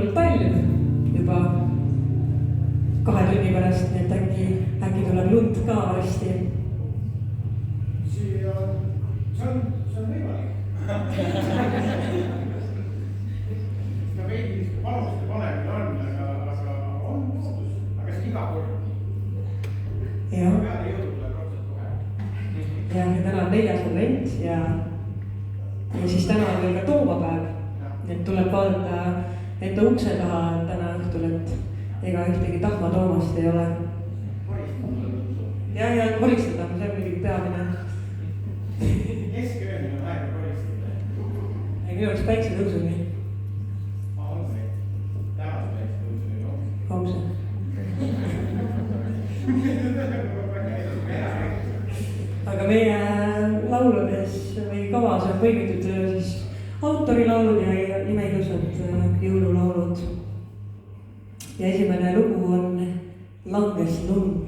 võimalikult palju juba 2 tunni pärast, nii et äkki tuleb lund ka varsti. See on võimalik. No veidi paluste panemine on, aga on loodus, aga see iga kord. Jah. Peale jõudu tuleb raudselt kohe. Ja täna on 4. advent ja siis täna on veel ka toomapäev. Et tuleb vaadata enda ukse taha täna õhtul, et ega ühtegi tahma toomast ei ole. Ja koristada, see on muidugi peamine. Keskööni on aega koristada. Minu arust päiksetõusuni. On see. Tänase päiksetõusuni on. Homse. Aga meie lauludes või kavas on põimitud siis autorilaulud ja imeilusad jõululaulud. Ja esimene lugu on Langes lund.